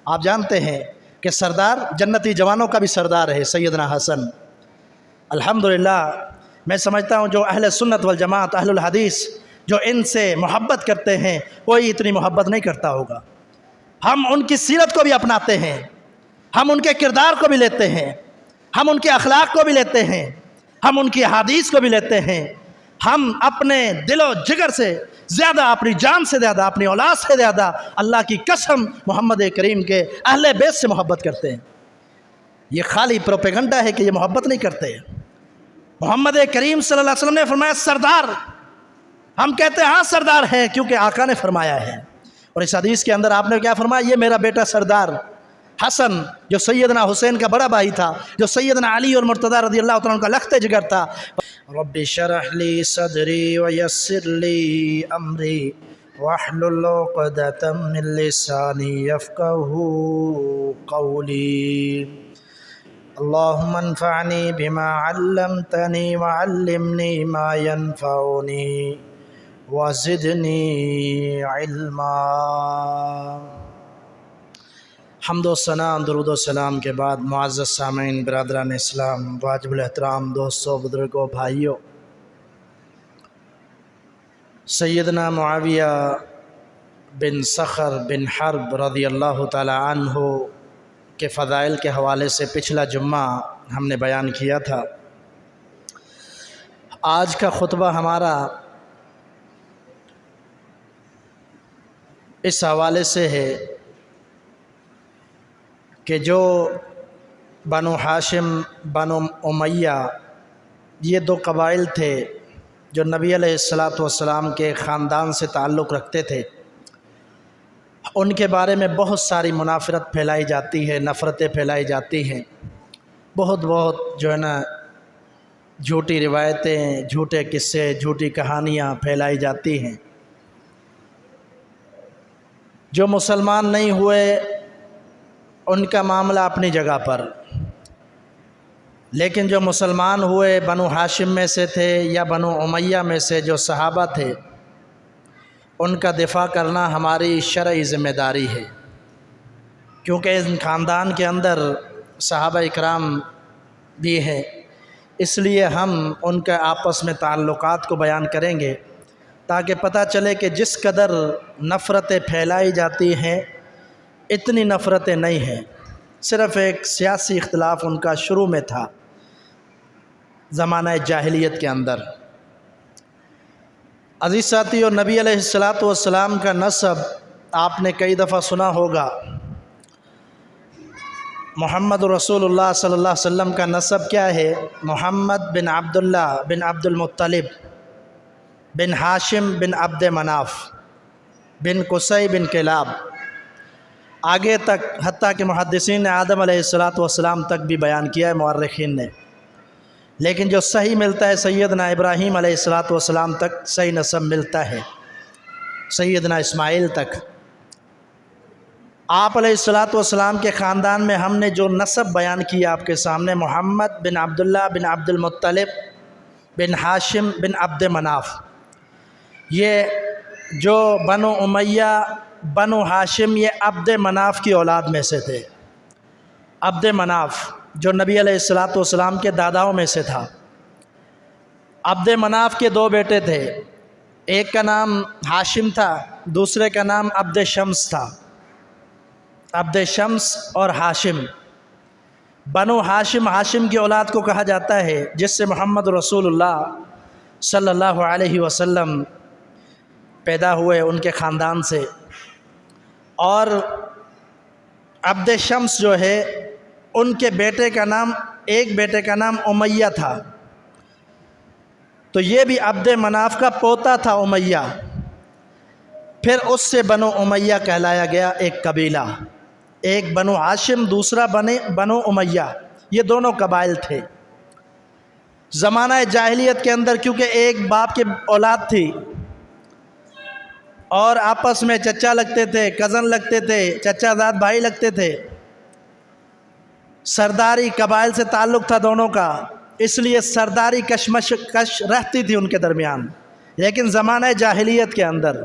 آپ جانتے ہیں کہ سردار جنتی جوانوں کا بھی سردار ہے سیدنا حسن۔ الحمدللہ میں سمجھتا ہوں جو اہل سنت والجماعت اہل الحدیث جو ان سے محبت کرتے ہیں کوئی اتنی محبت نہیں کرتا ہوگا۔ ہم ان کی سیرت کو بھی اپناتے ہیں، ہم ان کے کردار کو بھی لیتے ہیں، ہم ان کے اخلاق کو بھی لیتے ہیں، ہم ان کی حدیث کو بھی لیتے ہیں۔ ہم اپنے دل و جگر سے زیادہ، اپنی جان سے زیادہ، اپنی اولاد سے زیادہ اللہ کی قسم محمد کریم کے اہل بیت سے محبت کرتے ہیں۔ یہ خالی پروپیگنڈا ہے کہ یہ محبت نہیں کرتے۔ محمد کریم صلی اللہ علیہ وسلم نے فرمایا سردار، ہم کہتے ہیں ہاں سردار ہے کیونکہ آقا نے فرمایا ہے۔ اور اس حدیث کے اندر آپ نے کیا فرمایا؟ یہ میرا بیٹا سردار حسن جو سیدنا حسین کا بڑا بھائی تھا، جو سیدنا علی اور مرتضیٰ رضی اللہ تعالیٰ عنہ کا لخت جگر تھا۔ رب اشرح لی صدری ویسر لی امری واحلل عقدۃ من لسانی یفقہوا قولی اللہم انفعنی بما علمتنی وعلمنی ما ینفعنی وزدنی علما۔ حمد و ثنا، درود و سلام کے بعد معزز سامعین، برادران اسلام، واجب الاحترام دوستوں، بزرگوں، بھائیوں، سیدنا معاویہ بن صخر بن حرب رضی اللہ تعالی عنہ کے فضائل کے حوالے سے پچھلا جمعہ ہم نے بیان کیا تھا۔ آج کا خطبہ ہمارا اس حوالے سے ہے کہ جو بنو ہاشم بنو امیہ یہ دو قبائل تھے جو نبی علیہ السلام کے خاندان سے تعلق رکھتے تھے، ان کے بارے میں بہت ساری منافرت پھیلائی جاتی ہے، نفرتیں پھیلائی جاتی ہیں، بہت جو ہے نا جھوٹی روایتیں، جھوٹے قصے، جھوٹی کہانیاں پھیلائی جاتی ہیں۔ جو مسلمان نہیں ہوئے ان کا معاملہ اپنی جگہ پر، لیکن جو مسلمان ہوئے بنو ہاشم میں سے تھے یا بنو امیہ میں سے جو صحابہ تھے، ان کا دفاع کرنا ہماری شرعی ذمہ داری ہے، کیونکہ اس خاندان کے اندر صحابہ اکرام بھی ہیں، اس لیے ہم ان کے آپس میں تعلقات کو بیان کریں گے تاکہ پتہ چلے کہ جس قدر نفرتیں پھیلائی جاتی ہیں اتنی نفرتیں نہیں ہیں، صرف ایک سیاسی اختلاف ان کا شروع میں تھا زمانہ جاہلیت کے اندر۔ عزیز ساتھیو، نبی علیہ السلام کا نسب آپ نے کئی دفعہ سنا ہوگا۔ محمد رسول اللہ صلی اللہ علیہ وسلم کا نسب کیا ہے؟ محمد بن عبداللہ بن عبد المطلب بن ہاشم بن عبد مناف بن قصی بن کلاب، آگے تک حتیٰ کہ محدثین نے آدم علیہ السلام تک بھی بیان کیا ہے، مورخین نے، لیکن جو صحیح ملتا ہے سیدنا ابراہیم علیہ السلام تک صحیح نسب ملتا ہے، سیدنا اسماعیل تک۔ آپ علیہ السلام کے خاندان میں ہم نے جو نسب بیان کیا آپ کے سامنے، محمد بن عبداللہ بن عبد المطلب بن ہاشم بن عبد مناف، یہ جو بنو امیہ بنو ہاشم یہ عبد مناف کی اولاد میں سے تھے۔ عبد مناف جو نبی علیہ السلام کے داداؤں میں سے تھا۔ عبد مناف کے دو بیٹے تھے، ایک کا نام ہاشم تھا، دوسرے کا نام عبد شمس تھا۔ عبد شمس اور ہاشم، بنو ہاشم کی اولاد کو کہا جاتا ہے جس سے محمد رسول اللہ صلی اللہ علیہ وسلم پیدا ہوئے، ان کے خاندان سے۔ اور عبد شمس جو ہے ان کے بیٹے کا نام، ایک بیٹے کا نام امیہ تھا، تو یہ بھی عبد مناف کا پوتا تھا امیہ، پھر اس سے بنو امیہ کہلایا گیا ایک قبیلہ، ایک بنو ہاشم دوسرا بنو امیہ، یہ دونوں قبائل تھے۔ زمانہ جاہلیت کے اندر کیونکہ ایک باپ کی اولاد تھی اور آپس میں چچا لگتے تھے، کزن لگتے تھے، چچا زاد بھائی لگتے تھے، سرداری قبائل سے تعلق تھا دونوں کا، اس لیے سرداری کش رہتی تھی ان کے درمیان۔ لیکن زمانہ جاہلیت کے اندر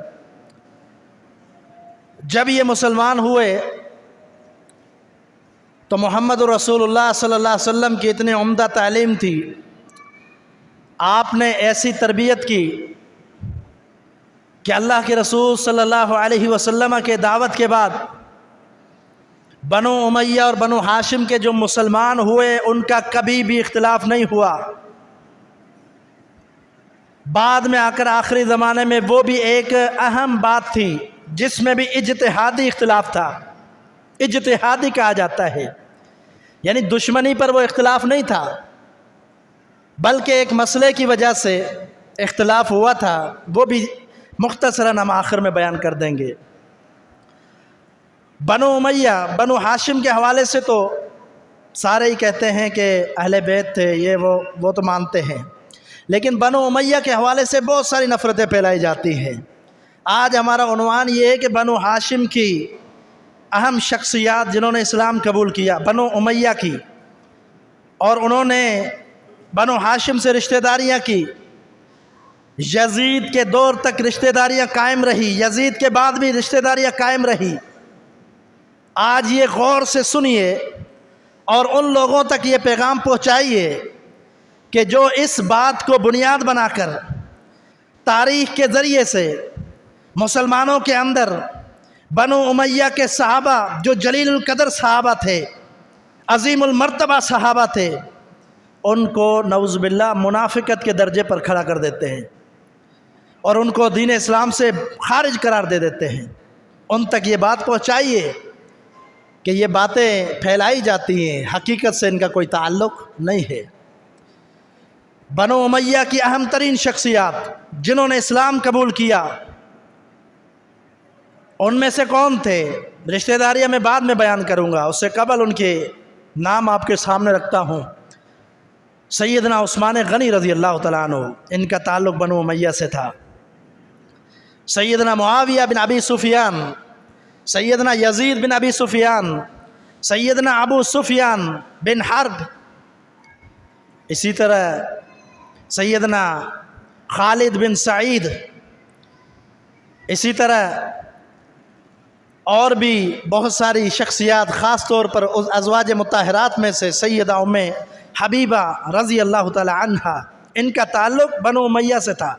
جب یہ مسلمان ہوئے تو محمد رسول اللہ صلی اللہ علیہ وسلم کی اتنی عمدہ تعلیم تھی، آپ نے ایسی تربیت کی کہ اللہ کے رسول صلی اللہ علیہ وسلم کے دعوت کے بعد بنو امیہ اور بنو ہاشم کے جو مسلمان ہوئے ان کا کبھی بھی اختلاف نہیں ہوا۔ بعد میں آ کر آخری زمانے میں وہ بھی ایک اہم بات تھی جس میں بھی اجتہادی اختلاف تھا، اجتہادی کہا جاتا ہے، یعنی دشمنی پر وہ اختلاف نہیں تھا بلکہ ایک مسئلے کی وجہ سے اختلاف ہوا تھا، وہ بھی مختصراً ہم آخر میں بیان کر دیں گے۔ بنو امیہ بنو ہاشم کے حوالے سے تو سارے ہی کہتے ہیں کہ اہل بیت تھے، یہ وہ تو مانتے ہیں، لیکن بنو امیہ کے حوالے سے بہت ساری نفرتیں پھیلائی جاتی ہیں۔ آج ہمارا عنوان یہ ہے کہ بنو ہاشم کی اہم شخصیات جنہوں نے اسلام قبول کیا بنو امیہ کی، اور انہوں نے بنو ہاشم سے رشتہ داریاں کی، یزید کے دور تک رشتہ داریاں قائم رہی، یزید کے بعد بھی رشتہ داریاں قائم رہی۔ آج یہ غور سے سنیے اور ان لوگوں تک یہ پیغام پہنچائیے کہ جو اس بات کو بنیاد بنا کر تاریخ کے ذریعے سے مسلمانوں کے اندر بنو امیہ کے صحابہ جو جلیل القدر صحابہ تھے، عظیم المرتبہ صحابہ تھے، ان کو نعوذ باللہ منافقت کے درجے پر کھڑا کر دیتے ہیں اور ان کو دین اسلام سے خارج قرار دے دیتے ہیں۔ ان تک یہ بات پہنچائیے کہ یہ باتیں پھیلائی جاتی ہیں، حقیقت سے ان کا کوئی تعلق نہیں ہے۔ بنو امیہ کی اہم ترین شخصیات جنہوں نے اسلام قبول کیا، ان میں سے کون تھے؟ رشتہ داریاں میں بعد میں بیان کروں گا، اس سے قبل ان کے نام آپ کے سامنے رکھتا ہوں۔ سیدنا عثمان غنی رضی اللہ تعالیٰ عنہ، ان کا تعلق بنو امیہ سے تھا۔ سیدنا معاویہ بن ابی سفیان، سیدنا یزید بن ابی سفیان، سیدنا ابو سفیان بن حرب، اسی طرح سیدنا خالد بن سعید، اسی طرح اور بھی بہت ساری شخصیات، خاص طور پر ازواج مطہرات میں سے سیدہ ام حبیبہ رضی اللہ تعالی عنہا، ان کا تعلق بنو امیہ سے تھا۔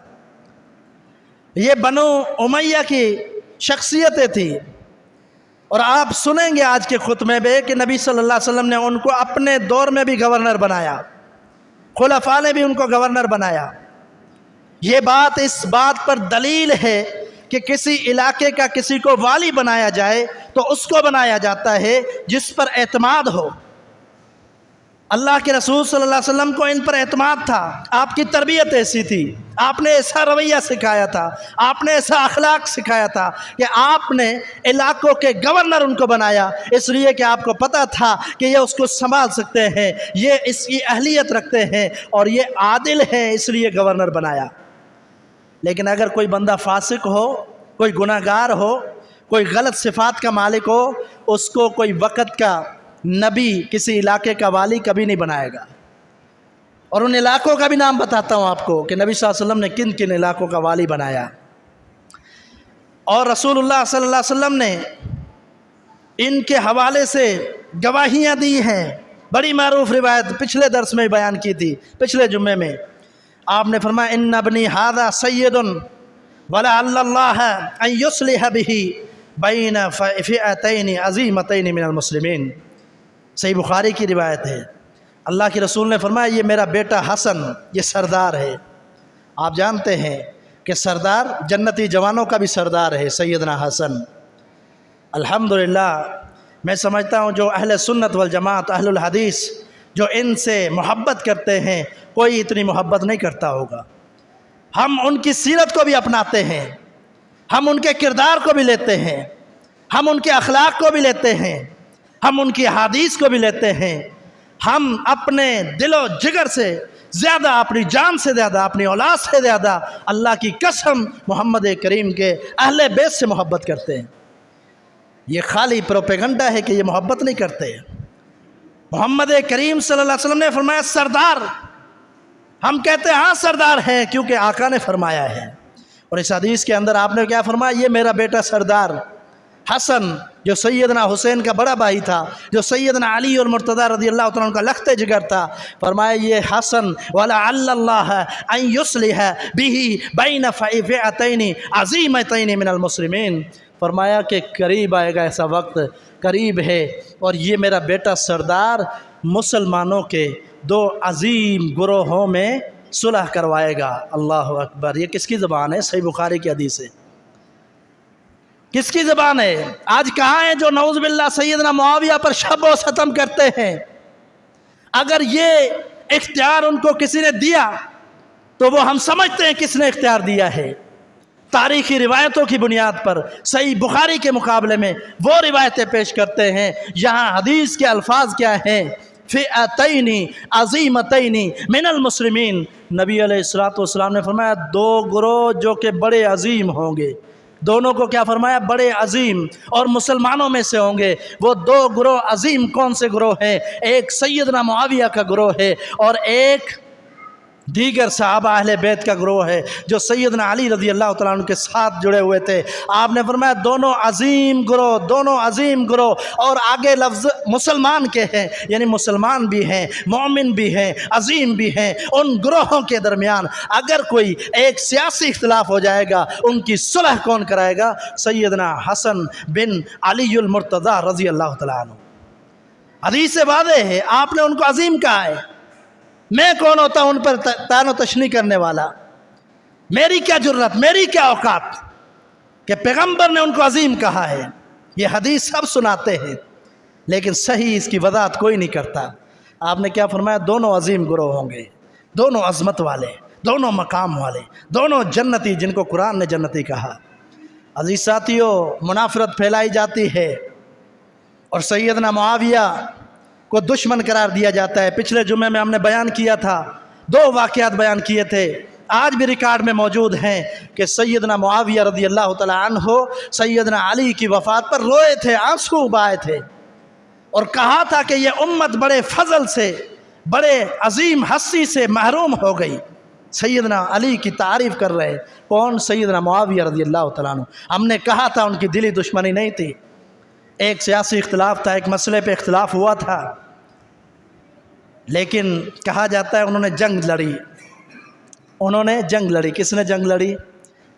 یہ بنو امیہ کی شخصیتیں تھیں، اور آپ سنیں گے آج کے خطبے میں کہ نبی صلی اللہ علیہ وسلم نے ان کو اپنے دور میں بھی گورنر بنایا، خلفاء نے بھی ان کو گورنر بنایا۔ یہ بات اس بات پر دلیل ہے کہ کسی علاقے کا کسی کو والی بنایا جائے تو اس کو بنایا جاتا ہے جس پر اعتماد ہو۔ اللہ کے رسول صلی اللہ علیہ وسلم کو ان پر اعتماد تھا، آپ کی تربیت ایسی تھی، آپ نے ایسا رویہ سکھایا تھا، آپ نے ایسا اخلاق سکھایا تھا کہ آپ نے علاقوں کے گورنر ان کو بنایا، اس لیے کہ آپ کو پتہ تھا کہ یہ اس کو سنبھال سکتے ہیں، یہ اس کی اہلیت رکھتے ہیں اور یہ عادل ہیں، اس لیے گورنر بنایا۔ لیکن اگر کوئی بندہ فاسق ہو، کوئی گناہ گار ہو، کوئی غلط صفات کا مالک ہو، اس کو کوئی وقت کا نبی، کسی علاقے کا والی کبھی نہیں بنائے گا۔ اور ان علاقوں کا بھی نام بتاتا ہوں آپ کو کہ نبی صلی اللہ علیہ وسلم نے کن کن علاقوں کا والی بنایا، اور رسول اللہ صلی اللہ علیہ وسلم نے ان کے حوالے سے گواہیاں دی ہیں۔ بڑی معروف روایت پچھلے درس میں بیان کی تھی، پچھلے جمعے میں آپ نے فرمایا ان ابنی ھذا سید ولعل اللہ ان یصلح بہ بین فئتین عظیمتین من المسلمین۔ صحیح بخاری کی روایت ہے، اللہ کے رسول نے فرمایا یہ میرا بیٹا حسن، یہ سردار ہے۔ آپ جانتے ہیں کہ سردار جنتی جوانوں کا بھی سردار ہے سیدنا حسن۔ الحمدللہ میں سمجھتا ہوں جو اہل سنت والجماعت، اہل الحدیث، جو ان سے محبت کرتے ہیں، کوئی اتنی محبت نہیں کرتا ہوگا۔ ہم ان کی سیرت کو بھی اپناتے ہیں، ہم ان کے کردار کو بھی لیتے ہیں، ہم ان کے اخلاق کو بھی لیتے ہیں، ہم ان کی حدیث کو بھی لیتے ہیں۔ ہم اپنے دل و جگر سے زیادہ، اپنی جان سے زیادہ، اپنی اولاد سے زیادہ اللہ کی قسم محمد کریم کے اہل بیت سے محبت کرتے ہیں۔ یہ خالی پروپیگنڈا ہے کہ یہ محبت نہیں کرتے۔ محمد کریم صلی اللہ علیہ وسلم نے فرمایا سردار، ہم کہتے ہیں ہاں سردار ہیں کیونکہ آقا نے فرمایا ہے، اور اس حدیث کے اندر آپ نے کیا فرمایا؟ یہ میرا بیٹا سردار، हसन जो सैयदना हुसैन का बड़ा भाई था, जो सैयदना अली और मुर्तज़ा रज़ी अल्लाह तआला उनका लख्ते जिगर था, फरमाया ये हसन वाला अल्लाह अन युस्लिह बिही बैन फ़िअतैनि अज़ीमतैनि मिनल मुस्लिमीन, फरमाया कि करीब आएगा ऐसा वक्त, करीब है, और ये मेरा बेटा सरदार मुसलमानों के दो अजीम गुरोहों में सुलह करवाएगा। अल्लाह अकबर। ये किसकी ज़बान है? सही बुखारी की हदीस है। किसकी ज़बान है? आज कहाँ हैं जो नऊज़ बिल्लाह सैयदना मुआविया पर शब व सतम करते हैं? अगर ये इख्तियार उनको किसी ने दिया तो वो हम समझते हैं किसने इख्तियार दिया है। तारीख़ी रिवायतों की बुनियाद पर सही बुखारी के मुकाबले में वो रिवायतें पेश करते हैं। यहाँ हदीस के अल्फाज क्या हैं? फ़िअतैनि अज़ीमतैनि मिनल मुस्लिमीन, नबी अलैहिस्सलातु वस्सलाम ने फरमाया दो गुरोह जो कि बड़े अजीम होंगे, दोनों को क्या फरमाया? बड़े अजीम, और मुसलमानों में से होंगे। वो दो गुरोह अजीम कौन से गुरोह हैं? एक सैयदना मुआविया का गुरोह है और एक दीगर सहाबा अहले बैत का ग्रोह है जो सैयदना अली रज़ी अल्लाह तआला अन्हु के साथ जुड़े हुए थे। आपने फरमाया दोनों अजीम ग्रोह, दोनों अजीम ग्रोह, और आगे लफ्ज़ मुसलमान के हैं, यानी मुसलमान भी हैं, मोमिन भी हैं, अजीम भी हैं। उन ग्रोहों के दरमियान अगर कोई एक सियासी इख्तिलाफ हो जाएगा, उनकी सुलह कौन कराएगा? सैयदना हसन बिन अलीउल मुर्तज़ा रज़ी अल्लाह तआला अन्हु। हदीस से वाज़ेह है, आपने उनको अजीम कहा है। मैं कौन होता उन पर तानो तशनी करने वाला? मेरी क्या जुर्रत, मेरी क्या औकात कि पैगंबर ने उनको अजीम कहा है। ये हदीस सब सुनाते हैं लेकिन सही इसकी वजाहत कोई नहीं करता। आपने क्या फरमाया? दोनों अजीम गुरोह होंगे, दोनों अजमत वाले, दोनों मकाम वाले, दोनों जन्नती, जिनको कुरान ने जन्नती कहा। अजीज साथियों, मुनाफरत फैलाई जाती है और सैयदना मुआविया को दुश्मन करार दिया जाता है। पिछले जुमे में हमने बयान किया था, दो वाक़यात बयान किए थे, आज भी रिकॉर्ड में मौजूद हैं कि सैयदना मुआविया रज़ी अल्लाह तआला अन्हु सैयदना अली की वफ़ात पर रोए थे, आंसू बहाए थे और कहा था कि यह उम्मत बड़े फजल से, बड़े अजीम हस्ती से महरूम हो गई। सैयदना अली की तारीफ़ कर रहे, कौन? सैयदना मुआविया रज़ी अल्लाह तआला अन्हु। हमने कहा था उनकी दिली दुश्मनी नहीं थी, एक सियासी इख्तिलाफ था, एक मसले पे इख्तिलाफ हुआ था, लेकिन कहा जाता है उन्होंने जंग लड़ी। उन्होंने जंग लड़ी। किसने जंग लड़ी?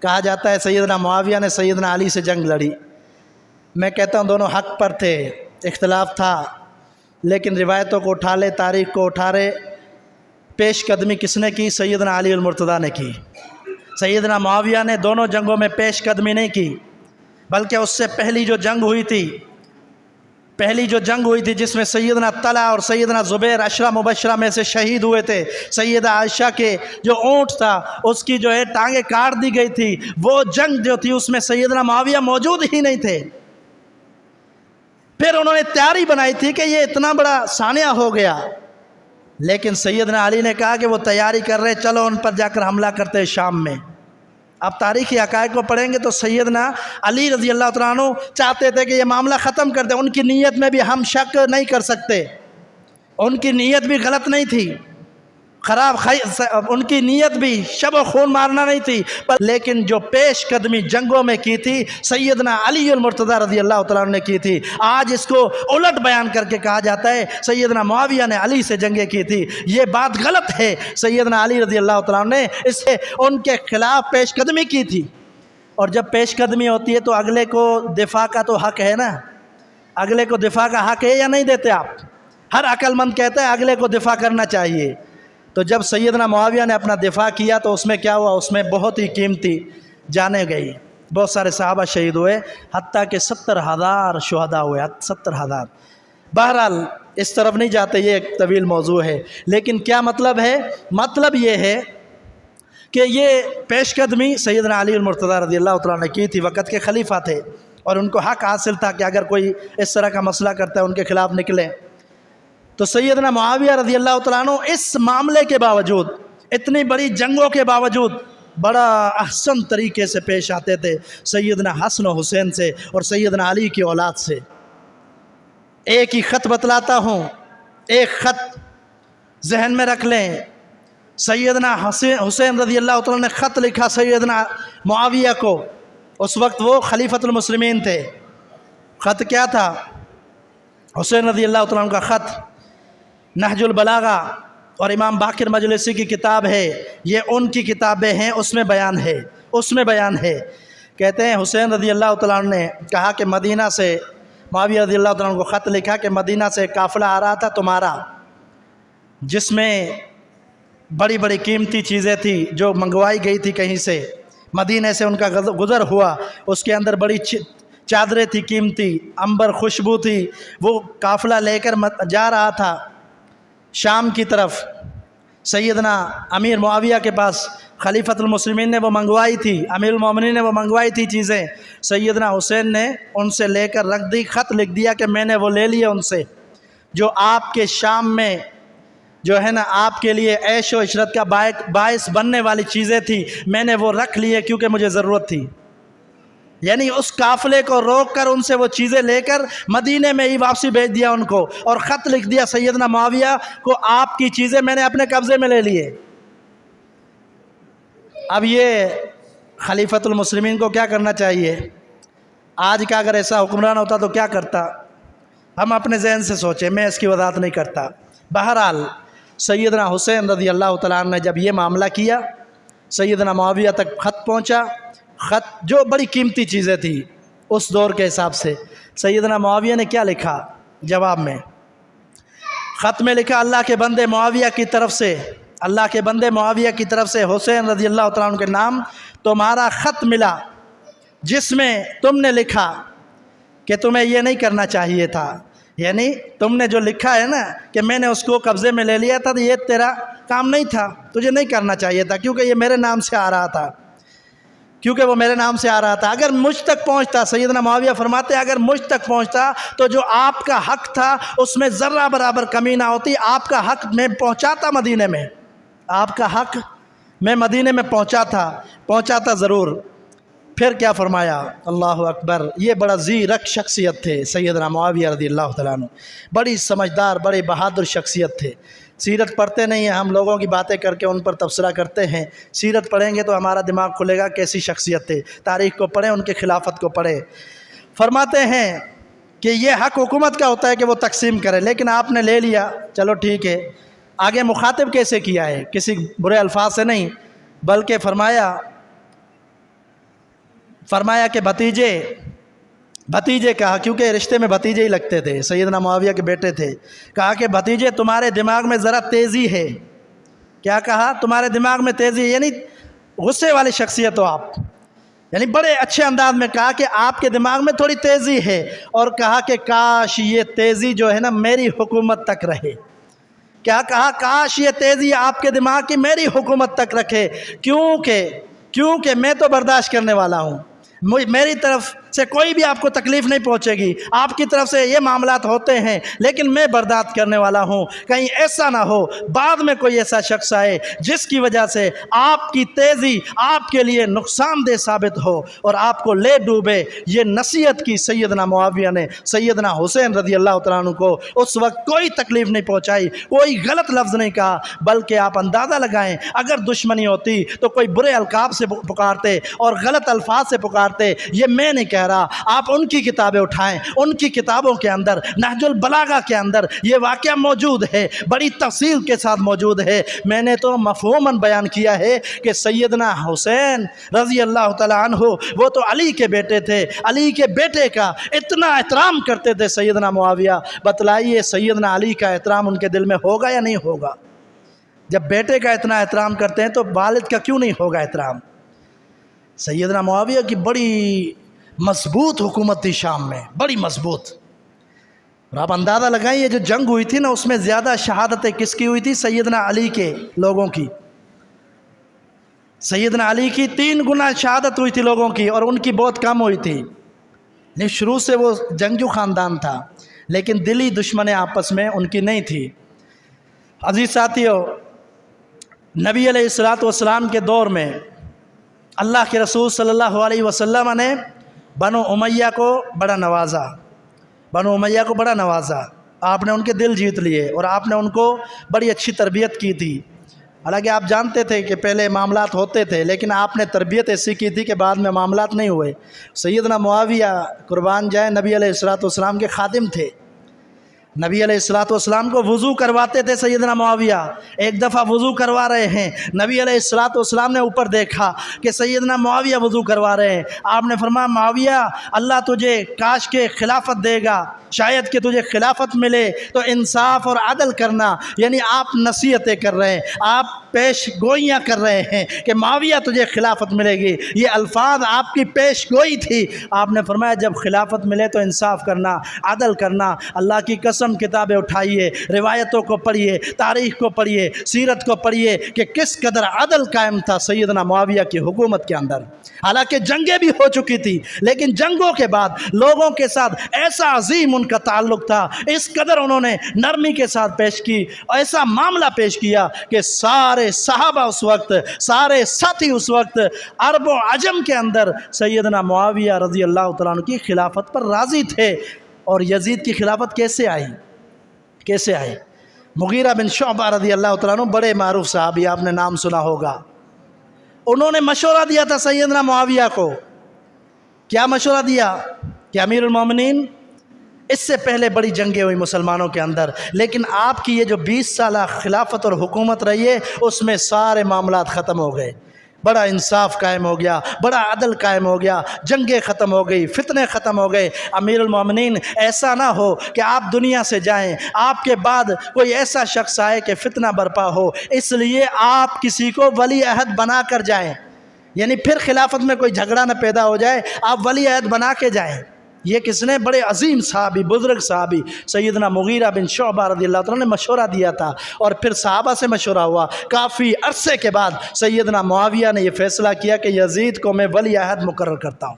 कहा जाता है सैयदना मुआविया ने सैयदना अली से जंग लड़ी। मैं कहता हूँ दोनों हक़ पर थे, इख्तिलाफ था, लेकिन रिवायतों को उठा ले, तारीख़ को उठा ले, पेश कदमी किसने की? सैयदना अली मुर्तज़ा ने की। सैयदना मुआविया ने दोनों जंगों में पेश कदमी नहीं की, बल्कि उससे पहली जो जंग हुई थी, जिसमें सैयदना तला और सैयदना ज़ुबैर अशरा मुबशरा में से शहीद हुए थे, सैयदा आयशा के जो ऊँट था उसकी जो है टांगें काट दी गई थी, वो जंग जो थी उसमें सैयदना मुआविया मौजूद ही नहीं थे। फिर उन्होंने तैयारी बनाई थी कि ये इतना बड़ा सानिया हो गया, लेकिन सैयदना अली ने कहा कि वो तैयारी कर रहे, चलो उन पर जाकर हमला करते हैं शाम में। आप तारीख़ी हक़ाइक़ को पढ़ेंगे तो सैयदना अली रज़ी अल्लाह तआला अन्हु चाहते थे कि ये मामला ख़त्म कर दें। उनकी नीयत में भी हम शक नहीं कर सकते, उनकी नीयत भी गलत नहीं थी, उनकी नीयत भी शब व खून मारना नहीं थी, पर लेकिन जो पेश कदमी जंगों में की थी सैयदना अली मुर्तज़ा रज़ी अल्लाह तआला अन्हु ने की थी। आज इसको उलट बयान करके कहा जाता है सैयदना मुआविया ने अली से जंगें की थी। ये बात गलत है। सैयदना अली रज़ी अल्लाह तआला अन्हु ने इससे उनके खिलाफ पेश कदमी की थी, और जब पेश कदमी होती है तो अगले को दिफा का तो हक़ है ना, अगले को दिफा का हक़ है या नहीं देते आप? हर अक्लमंद कहता है अगले को दिफा करना चाहिए। तो जब सैयदना मुआविया ने अपना दिफा किया तो उसमें क्या हुआ? उसमें बहुत ही कीमती जाने गई, बहुत सारे सहाबा शहीद हुए, हत्ता कि 70,000 शुहदा हुए, 70,000। बहरहाल इस तरफ नहीं जाते, ये एक तवील मौजू है, लेकिन क्या मतलब है? मतलब ये है कि ये पेशकदमी सैयदना अली मुर्तज़ा रज़ी अल्लाह तआला ने की थी, वक़्त के खलीफा थे और उनको हक़ हासिल था कि अगर कोई इस तरह का मसला करता है उनके ख़िलाफ़ निकले। तो सैयदना मुआविया रज़ी अल्लाह तआला अन्हु इस मामले के बावजूद, इतनी बड़ी जंगों के बावजूद बड़ा अहसन तरीके से पेश आते थे सैयदना हसन और हुसैन से और सैयदना अली की औलाद से। एक ही ख़त बतलाता हूँ, एक ख़त जहन में रख लें। सैयदना हुसैन रज़ी अल्लाह तआला ने ख़त लिखा सैयदना मुआविया को, उस वक्त वो खलीफतुल मुस्लिमीन थे। ख़त क्या था? हुसैन रज़ी अल्लाह तआला अन्हु का ख़त नहजुल बलागा और इमाम बाक़िर मजलिसी की किताब है, ये उनकी किताबें हैं, उसमें बयान है। कहते हैं हुसैन रज़ी अल्लाह तआला अन्हु ने कहा कि मदीना से मुआविया रज़ी अल्लाह तआला अन्हु को ख़त लिखा कि मदीना से काफ़िला आ रहा था तुम्हारा, जिसमें बड़ी बड़ी कीमती चीज़ें थी जो मंगवाई गई थी कहीं से, मदीने से उनका गुज़र हुआ, उसके अंदर बड़ी चादरें थी कीमती, अंबर खुशबू थी। वो काफ़िला लेकर जा रहा था शाम की तरफ। सैयदना अमीर मुआविया के पास खलीफतुल मुस्लिमीन ने वो मंगवाई थी, अमीरुल मोमिनीन ने वो मंगवाई थी चीज़ें। सैयदना हुसैन ने उनसे लेकर रख दी, ख़त लिख दिया कि मैंने वो ले लिया उनसे, जो आपके शाम में जो है ना आपके लिए ऐश व इशरत का बायस बनने वाली चीज़ें थी, मैंने वो रख लिए क्योंकि मुझे ज़रूरत थी। यानी उस काफ़िले को रोक कर उनसे वो चीज़ें लेकर मदीने में ही वापसी भेज दिया उनको, और ख़त लिख दिया सैयदना मुआविया को, आपकी चीज़ें मैंने अपने कब्ज़े में ले लिए। अब ये खलीफतुल मुस्लिमीन को क्या करना चाहिए? आज का अगर ऐसा हुक्मरान होता तो क्या करता? हम अपने जहन से सोचें, मैं इसकी वजाहत नहीं करता। बहरहाल सैयदना हुसैन रज़ी अल्लाह तआला अन्हु ने जब ये मामला किया, सैयदना मुआविया तक ख़त पहुँचा, ख़त जो बड़ी कीमती चीज़ें थी उस दौर के हिसाब से। सैयदना मुआविया ने क्या लिखा जवाब में? ख़त में लिखा, अल्लाह के बंदे मुआविया की तरफ से, अल्लाह के बंदे मुआविया की तरफ से हुसैन रज़ी अल्लाह तआला अन्हु के नाम तुम्हारा ख़त मिला, जिसमें तुमने लिखा कि तुम्हें ये नहीं करना चाहिए था। यानी तुमने जो लिखा है ना कि मैंने उसको कब्ज़े में ले लिया था, तो ये तेरा काम नहीं था, तुझे नहीं करना चाहिए था, क्योंकि ये मेरे नाम से आ रहा था, क्योंकि वो मेरे नाम से आ रहा था। अगर मुझ तक पहुंचता, सैयदना मुआविया फरमाते अगर मुझ तक पहुंचता तो जो आपका हक़ था उसमें ज़र्रा बराबर कमी ना होती, आपका हक़ मैं पहुंचाता मदीने में, आपका हक़ मैं मदीने में पहुंचाता ज़रूर। फिर क्या फरमाया? अल्लाह अकबर। ये बड़ा ज़ीरक शख्सियत थे सैयदना मुआविया रज़ी अल्लाह तआला अन्हु, बड़ी समझदार, बड़े बहादुर शख्सियत थे। सीरत पढ़ते नहीं हैं हम, लोगों की बातें करके उन पर तबसरा करते हैं। सीरत पढ़ेंगे तो हमारा दिमाग खुलेगा कैसी शख्सियत थे। तारीख़ को पढ़ें, उनके खिलाफत को पढ़ें। फरमाते हैं कि ये हक़ हुकूमत का होता है कि वो तकसीम करे, लेकिन आपने ले लिया, चलो ठीक है। आगे मुखातिब कैसे किया है? किसी बुरे अल्फाज से नहीं, बल्कि फरमाया कि भतीजे कहा, क्योंकि रिश्ते में भतीजे ही लगते थे, सैयदना मुआविया के बेटे थे। कहा कि भतीजे तुम्हारे दिमाग में ज़रा तेज़ी है। क्या कहा? तुम्हारे दिमाग में तेज़ी है, यानी गुस्से वाली शख्सियत हो आप, यानी बड़े अच्छे अंदाज में कहा कि आपके दिमाग में थोड़ी तेज़ी है। और कहा कि काश ये तेज़ी जो है ना मेरी हुकूमत तक रहे। क्या कहा? काश ये तेज़ी आपके दिमाग की मेरी हुकूमत तक रखे, क्योंकि मैं तो बर्दाश्त करने वाला हूँ, मेरी तरफ से कोई भी आपको तकलीफ़ नहीं पहुँचेगी, आपकी तरफ से ये मामलात होते हैं, लेकिन मैं बर्दाश्त करने वाला हूँ। कहीं ऐसा ना हो बाद में कोई ऐसा शख्स आए जिसकी वजह से आपकी तेज़ी आपके लिए नुकसानदेह साबित हो और आपको ले डूबे। ये नसीहत की सैयदना मुआविया ने सैयदना हुसैन रज़ी अल्लाह तआला अन्हु को। उस वक्त कोई तकलीफ़ नहीं पहुँचाई, कोई गलत लफ्ज़ नहीं कहा, बल्कि आप अंदाज़ा लगाएं अगर दुश्मनी होती तो कोई बुरे अलकाब से पुकारते और गलत अल्फाज से पुकारते। ये मैं नहीं कह रहा, आप उनकी किताबें उठाएं, उनकी किताबों के अंदर नहजुल बलागा के अंदर ये वाक़या मौजूद है, बड़ी तफसील के साथ मौजूद है। मैंने तो मफ़हूमन बयान किया है कि सैयदना हुसैन रज़ी अल्लाह तआला अन्हु वो तो अली के बेटे थे, अली के बेटे का इतना एहतराम करते थे सैयदना मुआविया। बतलाइए सैयदना अली का एहतराम उनके दिल में होगा या नहीं होगा? जब बेटे का इतना एहतराम करते हैं तो वालिद का क्यों नहीं होगा एहतराम? सैयदना मुआविया की बड़ी मजबूत हुकूमत थी शाम में, बड़ी मजबूत। और आप अंदाज़ा लगाइए जो जंग हुई थी ना उसमें ज़्यादा शहादतें किसकी हुई थी? सैयदना अली के लोगों की। सैयदना अली की 3 गुना शहादत हुई थी लोगों की, और उनकी बहुत कम हुई थी। नहीं, शुरू से वो जंगजू ख़ानदान था, लेकिन दिली दुश्मन आपस में उनकी नहीं थी। अजीज़ साथियों, नबी अलैहिस्सलातु वस्सलाम के दौर में अल्लाह के रसूल सल्लल्लाहु अलैहि वसल्लम ने बनु उमैया को बड़ा नवाजा, आपने उनके दिल जीत लिए और आपने उनको बड़ी अच्छी तरबियत की थी। حالانکہ آپ جانتے تھے کہ پہلے معاملات ہوتے تھے، لیکن آپ نے تربیت ایسی کی تھی کہ بعد میں معاملات نہیں ہوئے۔ سیدنا معاویہ قربان جائیں نبی علیہ الصلوۃ والسلام کے خادم تھے، نبی علیہ الصلوۃ والسلام کو وضو کرواتے تھے سیدنا معاویہ۔ ایک دفعہ وضو کروا رہے ہیں، نبی علیہ الصلوۃ والسلام نے اوپر دیکھا کہ سیدنا معاویہ وضو کروا رہے ہیں۔ آپ نے فرمایا معاویہ اللہ تجھے کاش کے خلافت دے گا، شاید کہ تجھے خلافت ملے تو انصاف اور عدل کرنا، یعنی آپ نصیحتیں کر رہے ہیں، آپ پیش گوئیاں کر رہے ہیں کہ معاویہ تجھے خلافت ملے گی، یہ الفاظ آپ کی پیش گوئی تھی۔ آپ نے فرمایا جب خلافت ملے تو انصاف کرنا، عدل کرنا۔ اللہ کی قسم کتابیں اٹھائیے، روایتوں کو پڑھیے، تاریخ کو پڑھیے، سیرت کو پڑھیے کہ کس قدر عدل قائم تھا سیدنا معاویہ کی حکومت کے اندر۔ حالانکہ جنگیں بھی ہو چکی تھی، لیکن جنگوں کے بعد لوگوں کے ساتھ ایسا عظیم ان کا تعلق تھا، اس قدر انہوں نے نرمی کے ساتھ پیش کی، ایسا معاملہ پیش کیا کہ سارے صحابہ اس وقت، سارے ساتھی اس وقت عرب و عجم کے اندر سیدنا معاویہ رضی اللہ تعالیٰ عنہ کی خلافت پر راضی تھے۔ اور یزید کی خلافت کیسے آئی؟ کیسے آئی؟ مغیرہ بن شعبہ رضی اللہ تعالیٰ عنہ بڑے معروف صحابی، آپ نے نام سنا ہوگا، انہوں نے مشورہ دیا تھا سیدنا معاویہ کو۔ کیا مشورہ دیا کہ امیر المومنین اس سے پہلے بڑی جنگیں ہوئی مسلمانوں کے اندر، لیکن آپ کی یہ جو 20 سالہ خلافت اور حکومت رہی ہے اس میں سارے معاملات ختم ہو گئے، بڑا انصاف قائم ہو گیا، بڑا عدل قائم ہو گیا، جنگیں ختم ہو گئی، فتنے ختم ہو گئے۔ امیر المومنین ایسا نہ ہو کہ آپ دنیا سے جائیں، آپ کے بعد کوئی ایسا شخص آئے کہ فتنہ برپا ہو، اس لیے آپ کسی کو ولی عہد بنا کر جائیں، یعنی پھر خلافت میں کوئی جھگڑا نہ پیدا ہو جائے، آپ ولی عہد بنا کے جائیں۔ یہ کس نے؟ بڑے عظیم صحابی، بزرگ صحابی سیدنا مغیرہ بن شعبہ رضی اللہ تعالیٰ نے مشورہ دیا تھا، اور پھر صحابہ سے مشورہ ہوا۔ کافی عرصے کے بعد سیدنا معاویہ نے یہ فیصلہ کیا کہ یزید کو میں ولی عہد مقرر کرتا ہوں۔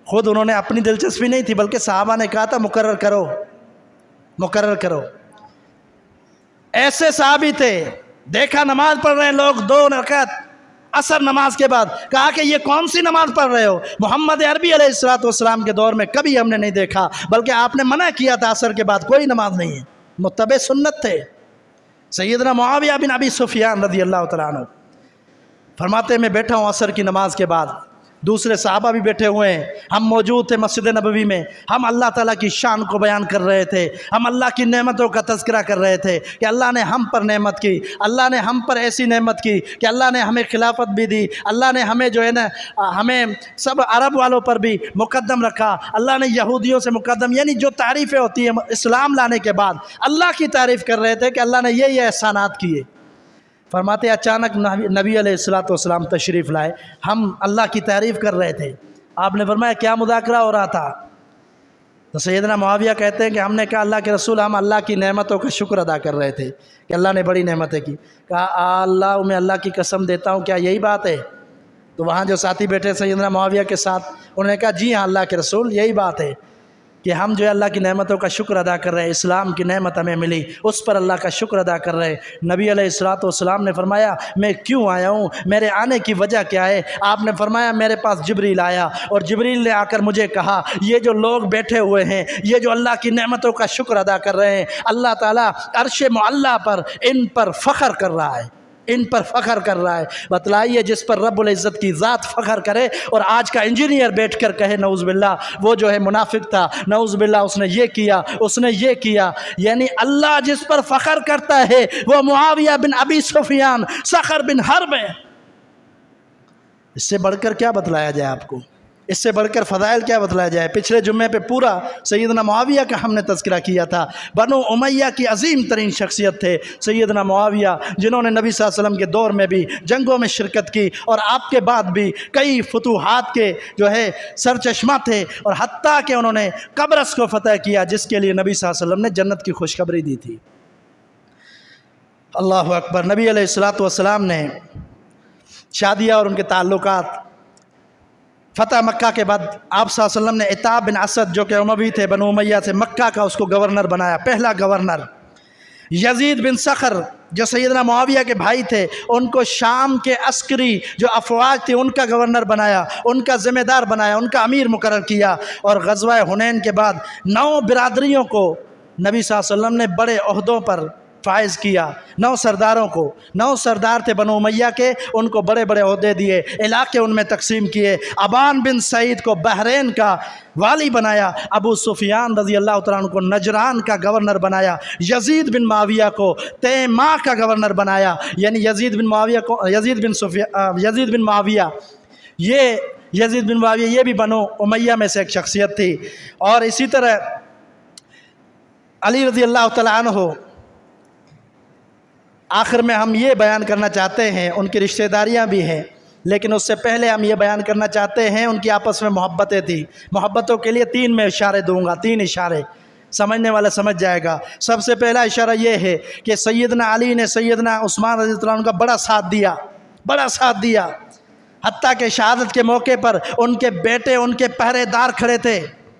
خود انہوں نے اپنی دلچسپی نہیں تھی، بلکہ صحابہ نے کہا تھا مقرر کرو، مقرر کرو۔ ایسے صحابی تھے، دیکھا نماز پڑھ رہے ہیں لوگ 2 رکعت عصر نماز کے بعد، کہا کہ یہ کون سی نماز پڑھ رہے ہو؟ محمد عربی علیہ الصلوۃ والسلام کے دور میں کبھی ہم نے نہیں دیکھا، بلکہ آپ نے منع کیا تھا عصر کے بعد کوئی نماز نہیں ہے، متبع سنت تھے۔ سیدنا معاویہ بن ابی سفیان رضی اللہ تعالیٰ عنہ فرماتے میں بیٹھا ہوں عصر کی نماز کے بعد، دوسرے صحابہ بھی بیٹھے ہوئے ہیں، ہم موجود تھے مسجد نبوی میں، ہم اللہ تعالیٰ کی شان کو بیان کر رہے تھے، ہم اللہ کی نعمتوں کا تذکرہ کر رہے تھے کہ اللہ نے ہم پر نعمت کی، اللہ نے ہم پر ایسی نعمت کی کہ اللہ نے ہمیں خلافت بھی دی، اللہ نے ہمیں جو ہے نا ہمیں سب عرب والوں پر بھی مقدم رکھا، اللہ نے یہودیوں سے مقدم، یعنی جو تعریفیں ہوتی ہیں اسلام لانے کے بعد اللہ کی تعریف کر رہے تھے کہ اللہ نے یہ احسانات کیے۔ فرماتے اچانک نبی علیہ الصلوۃ والسلام تشریف لائے، ہم اللہ کی تعریف کر رہے تھے، آپ نے فرمایا کیا مذاکرہ ہو رہا تھا؟ تو سیدنا معاویہ کہتے ہیں کہ ہم نے کہا اللہ کے رسول ہم اللہ کی نعمتوں کا شکر ادا کر رہے تھے کہ اللہ نے بڑی نعمتیں کی۔ کہا اللہ میں اللہ کی قسم دیتا ہوں کیا یہی بات ہے؟ تو وہاں جو ساتھی بیٹھے سیدنا معاویہ کے ساتھ انہوں نے کہا جی ہاں اللہ کے رسول یہی بات ہے کہ ہم جو ہے اللہ کی نعمتوں کا شکر ادا کر رہے ہیں، اسلام کی نعمت ہمیں ملی اس پر اللہ کا شکر ادا کر رہے ہیں۔ نبی علیہ الصلوۃ والسلام نے فرمایا میں کیوں آیا ہوں، میرے آنے کی وجہ کیا ہے؟ آپ نے فرمایا میرے پاس جبریل آیا اور جبریل نے آ کر مجھے کہا یہ جو لوگ بیٹھے ہوئے ہیں یہ جو اللہ کی نعمتوں کا شکر ادا کر رہے ہیں، اللہ تعالیٰ عرش معلیٰ پر ان پر فخر کر رہا ہے، ان پر فخر کر رہا ہے۔ بتلائیے جس پر رب العزت کی ذات فخر کرے اور آج کا انجینئر بیٹھ کر کہے نعوذ باللہ وہ جو ہے منافق تھا، نعوذ باللہ اس نے یہ کیا، اس نے یہ کیا، یعنی اللہ جس پر فخر کرتا ہے وہ معاویہ بن ابی سفیان صخر بن حرب ہے۔ اس سے بڑھ کر کیا بتلایا جائے آپ کو، اس سے بڑھ کر فضائل کیا بتلایا جائے؟ پچھلے جمعے پہ پورا سیدنا معاویہ کا ہم نے تذکرہ کیا تھا، بنو امیہ کی عظیم ترین شخصیت تھے سیدنا معاویہ، جنہوں نے نبی صلی اللہ علیہ وسلم کے دور میں بھی جنگوں میں شرکت کی اور آپ کے بعد بھی کئی فتوحات کے جو ہے سرچشمہ تھے، اور حتیٰ کہ انہوں نے قبرص کو فتح کیا جس کے لیے نبی صلی اللہ علیہ وسلم نے جنت کی خوشخبری دی تھی۔ اللہ اکبر۔ نبی علیہ الصلوۃ والسلام نے شادیہ اور ان کے تعلقات فتح مکہ کے بعد آپ صلی اللہ علیہ وسلم نے عتاب بن اسد جو کہ اموی تھے بنو امیہ سے، مکہ کا اس کو گورنر بنایا، پہلا گورنر۔ یزید بن صخر جو سیدنا معاویہ کے بھائی تھے ان کو شام کے عسکری جو افواج تھی ان کا گورنر بنایا، ان کا ذمہ دار بنایا، ان کا امیر مقرر کیا۔ اور غزوہ حنین کے بعد 9 برادریوں کو نبی صلی اللہ علیہ وسلم نے بڑے عہدوں پر फायज किया। 9 सरदारों को, 9 सरदार थे बनु उमैया के, उनको बड़े बड़े ओहदे दिए, इलाके उनमें तकसीम किए। अबान बिन सईद को बहरीन का वाली बनाया, अबू सुफियान रज़ी अल्लाह तआला अन्हु को नजरान का गवर्नर बनाया, यजीद बिन माविया को तैमा का गवर्नर बनाया। यानी यजीद बिन माविया ये भी बनु उमैया में से एक शख्सियत थी। और इसी तरह अली रज़ी अल्लाह तआला अन्हु, आखिर में हम ये बयान करना चाहते हैं, उनकी रिश्तेदारियां भी हैं, लेकिन उससे पहले हम ये बयान करना चाहते हैं उनकी आपस में मोहब्बतें थी। मोहब्बतों के लिए 3 मैं इशारे दूंगा, 3 इशारे, समझने वाला समझ जाएगा। सबसे पहला इशारा ये है कि सैयदना अली ने सैयदना उस्मान रज़ी अल्लाह अन्हु का बड़ा साथ दिया। हत्ता के शहादत के मौके पर उनके बेटे उनके पहरेदार खड़े थे।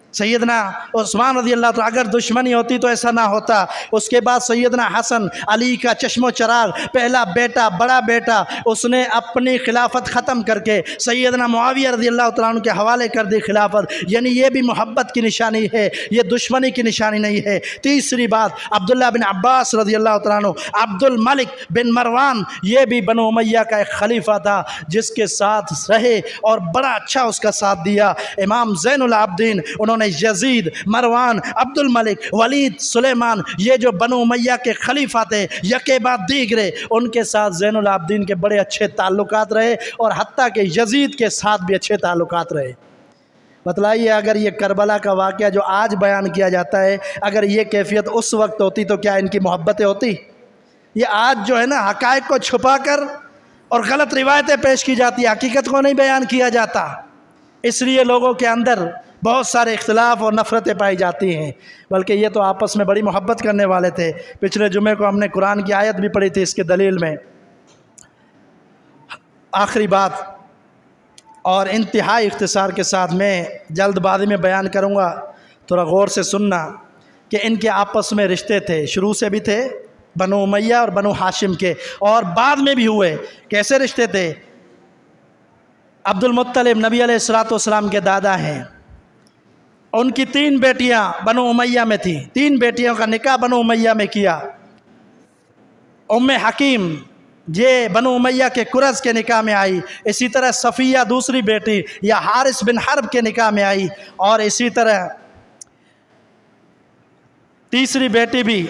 सैयदना उस्मान रज़ी अल्लाह तआला, अगर दुश्मनी होती तो ऐसा ना होता। उसके बाद सैयदना हसन, अली का चश्मो चराग, पहला बेटा, बड़ा बेटा, उसने अपनी खिलाफत ख़त्म करके सैयदना मुआविया रज़ी अल्लाह तआला अन्हु के हवाले कर दी खिलाफत। यानी ये भी मोहब्बत की निशानी है, ये दुश्मनी की निशानी नहीं है। तीसरी बात, अब्दुल्ला बिन अब्बास रज़ी अल्लाह तआला अन्हु, अब्दुल मलिक बिन मरवान, ये भी बनु उमैया का एक खलीफा था जिसके साथ रहे और बड़ा अच्छा उसका साथ दिया। इमाम ज़ैनुल आबिदीन, उन्होंने यजीद, मरवान, अब्दुल मलिक, वलीद, सुलेमान, ये जो बनु उमैया के खलीफा थे यके बाद दीगरे, उनके साथ ज़ैनुल आबिदीन के बड़े अच्छे ताल्लुकात रहे और हत्ता के यजीद के साथ भी अच्छे ताल्लुकात रहे। बतलाइए, अगर ये करबला का वाक़या जो आज बयान किया जाता है, अगर ये कैफियत उस वक्त होती तो क्या इनकी मोहब्बतें होती? ये आज जो है ना, हक़ाइक़ को छुपा कर और गलत रिवायतें पेश की जाती है, हकीकत को नहीं बयान किया जाता, इसलिए लोगों के अंदर बहुत सारे इख्तिलाफ और नफ़रतें पाई जाती हैं। बल्कि ये तो आपस में बड़ी मोहब्बत करने वाले थे। पिछले जुमे को हमने कुरान की आयत भी पढ़ी थी इसके दलील में। आखिरी बात, और इंतहाई इख्तिसार के साथ मैं जल्दबाजी में बयान करूँगा, थोड़ा गौर से सुनना, कि इनके आपस में रिश्ते थे, शुरू से भी थे, बनु उमैया और बनु हाशिम के, और बाद में भी हुए। कैसे रिश्ते थे? अब्दुल मुत्तलिब नबी अलैहिस्सलातु वस्सलाम के दादा हैं, उनकी 3 बेटियां बनु उमैया में थी, 3 बेटियों का निकाह बनु उमैया में किया। उम्मे हकीम ये बनु उमैया के कुरज़ के निकाह में आई। इसी तरह सफ़िया दूसरी बेटी या हारिस बिन हर्ब के निकाह में आई, और इसी तरह तीसरी बेटी भी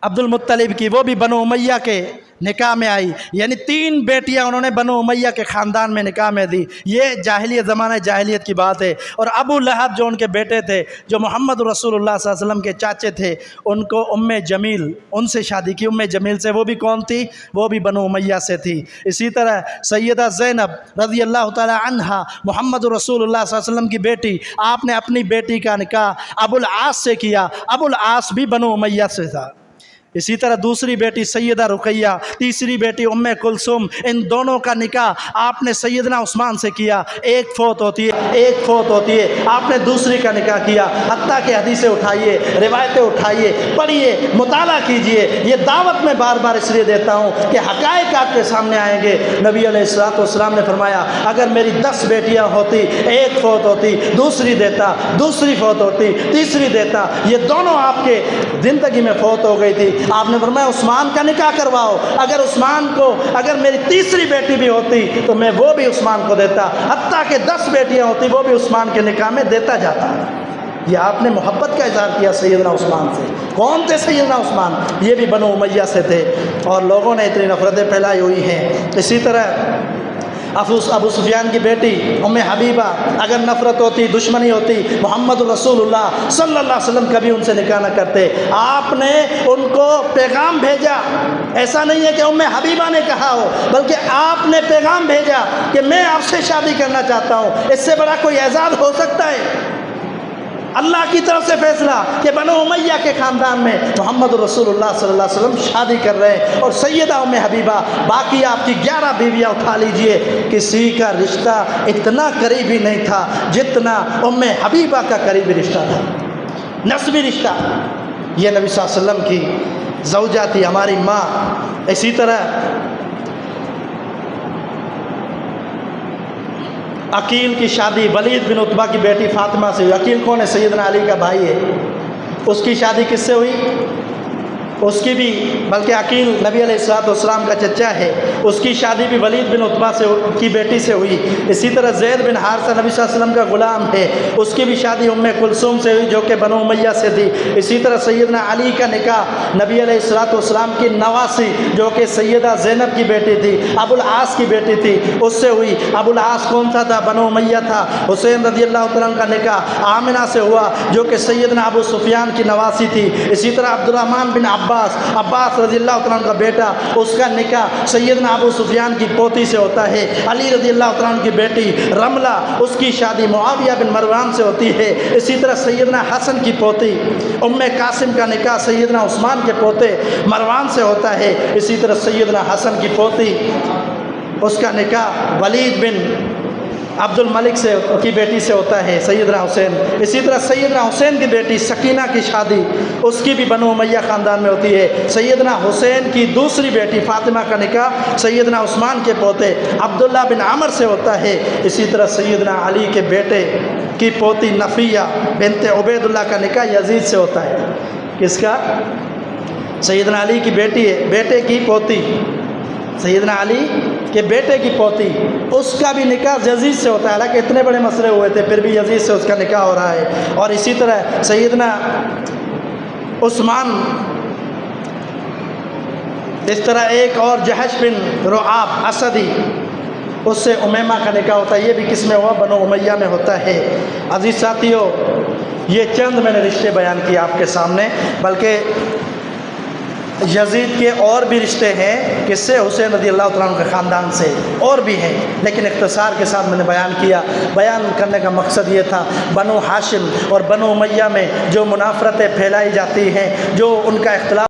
अब्दुल मुत्तलिब की, वो भी बनु उमैया के निकाह में आई। यानी 3 बेटियां उन्होंने बनु उमैया के ख़ानदान में निकाह में दी। ये जाहिलियत, ज़माना जाहिलियत की बात है। और अबू लहब जो उनके बेटे थे, जो मोहम्मद रसूलुल्लाह सल्लल्लाहु अलैहि वसल्लम के चाचे थे, उनको उम्मे जमील, उनसे शादी की, उम्मे जमील से। वो भी कौन थी? वो भी बनु उमैया से थी। इसी तरह सैयदा ज़ैनब रज़ी अल्लाह तआला अन्हा, मोहम्मद रसूलुल्लाह सल्लल्लाहु अलैहि वसल्लम की बेटी, आपने अपनी बेटी का निकाह अबुल आस से किया। अबुल आस भी बनु उमैया से था। इसी तरह दूसरी बेटी सैयदा रुकैया, तीसरी बेटी उम्मे कुलसुम, इन दोनों का निकाह आपने सैयदना उस्मान से किया। एक फौत होती है, आपने दूसरी का निकाह किया। हत्ता के हदीसें उठाइए, रिवायतें उठाइए, पढ़िए, मुताला कीजिए। ये दावत मैं बार बार इसलिए देता हूँ कि हक़ाइक़ आपके सामने आएंगे। नबी अलैहिस्सलातु वस्सलाम ने फरमाया, अगर मेरी 10 बेटियाँ होती, एक फौत होती, दूसरी देता, दूसरी फौत होती, तीसरी देता, ये दोनों आपके ज़िंदगी में फौत हो गई थी। आपने फरमाया उस्मान का निकाह करवाओ। अगर मेरी तीसरी बेटी भी होती तो मैं वो भी उस्मान को देता। हत्ता के 10 बेटियां होती, वो भी उस्मान के निकाह में देता जाता। ये आपने मोहब्बत का इज़हार किया सैयदना उस्मान से। कौन थे सैयदना उस्मान? ये भी बनु उमैया से थे, और लोगों ने इतनी नफ़रतें फैलाई हुई हैं। इसी तरह अबू सुफियान की बेटी उम्मे हबीबा, अगर नफ़रत होती, दुश्मनी होती, मोहम्मद रसूलुल्लाह सल्लल्लाहु अलैहि वसल्लम कभी उनसे निकाह न करते। आपने उनको पैगाम भेजा। ऐसा नहीं है कि उम्मे हबीबा ने कहा हो, बल्कि आपने पैगाम भेजा कि मैं आपसे शादी करना चाहता हूँ। इससे बड़ा कोई एजाज़ हो सकता है? अल्लाह की तरफ से फैसला कि बनु उमैया के ख़ानदान में मोहम्मद रसूलुल्लाह सल्लल्लाहु अलैहि वसल्लम शादी कर रहे हैं, और सैयदा उम्मे हबीबा, बाकी आपकी 11 बीवियाँ उठा लीजिए, किसी का रिश्ता इतना करीबी नहीं था जितना उम्मे हबीबा का करीबी रिश्ता था, नस्बी रिश्ता। ये नबी सल्लल्लाहु अलैहि वसल्लम की ज़ौजा थी, हमारी माँ। इसी तरह अकील की शादी वलीद बिन उतबा की बेटी फातिमा से हुई। अकील कौन है? सैयदना अली का भाई है। उसकी शादी किससे हुई? اس کی بھی بلکہ عقیل نبی علیہ السلام کا چچا ہے، اس کی شادی بھی ولید بن عتبہ کی بیٹی سے ہوئی۔ اسی طرح زید بن حارثہ نبی صلی اللہ علیہ وسلم کا غلام ہے، اس کی بھی شادی ام کلثوم سے ہوئی جو کہ بنو امیہ سے تھی۔ اسی طرح سیدنا علی کا نکاح نبی علیہ السلام کی نواسی جو کہ سیدہ زینب کی بیٹی تھی، ابو العاص کی بیٹی تھی، اس سے ہوئی۔ ابو العاص کون سا تھا؟ بنو امیہ تھا۔ حسین رضی اللہ تعالیٰ عنہ کا نکاح آمنہ سے ہوا جو کہ سیدنا ابو سفیان کی نواسی تھی۔ اسی طرح عبد الرحمن بن عباس رضی اللہ تعالیٰ عنہ کا بیٹا، اس کا نکاح سیدنا ابو سفیان کی پوتی سے ہوتا ہے۔ علی رضی اللہ تعالیٰ عنہ کی بیٹی رملہ، اس کی شادی معاویہ بن مروان سے ہوتی ہے۔ اسی طرح سیدنا حسن کی پوتی ام قاسم کا نکاح سیدنا عثمان کے پوتے مروان سے ہوتا ہے۔ اسی طرح سیدنا حسن کی پوتی، اس کا نکاح ولید بن عبد الملک کی بیٹی سے ہوتا ہے، سیدنا حسین۔ اسی طرح سیدنا حسین کی بیٹی سکینہ کی شادی اس کی بھی بنو امیہ خاندان میں ہوتی ہے۔ سیدنا حسین کی دوسری بیٹی فاطمہ کا نکاح سیدنا عثمان کے پوتے عبداللہ بن عمر سے ہوتا ہے۔ اسی طرح سیدنا علی کے بیٹے کی پوتی نفیہ بنت عبید اللہ کا نکاح یزید سے ہوتا ہے۔ کس کا؟ سیدنا علی کی بیٹے کی پوتی، سیدنا علی کے بیٹے کی پوتی، اس کا بھی نکاح یزید سے ہوتا ہے۔ حالانکہ اتنے بڑے مسئلے ہوئے تھے پھر بھی یزید سے اس کا نکاح ہو رہا ہے۔ اور اسی طرح سیدنا عثمان، اس طرح ایک اور جہش بن رعاب اسدی، اس سے امیمہ کا نکاح ہوتا ہے۔ یہ بھی کس میں ہوا؟ بنو امیہ میں ہوتا ہے۔ عزیز ساتھیو، یہ چند میں نے رشتے بیان کیے آپ کے سامنے، بلکہ یزید کے اور بھی رشتے ہیں، کس سے؟ حسین رضی اللہ تعالیٰ عنہ کے خاندان سے، اور بھی ہیں، لیکن اختصار کے ساتھ میں نے بیان کیا۔ بیان کرنے کا مقصد یہ تھا بنو ہاشم اور بنو امیہ میں جو منافرتیں پھیلائی جاتی ہیں، جو ان کا اختلاف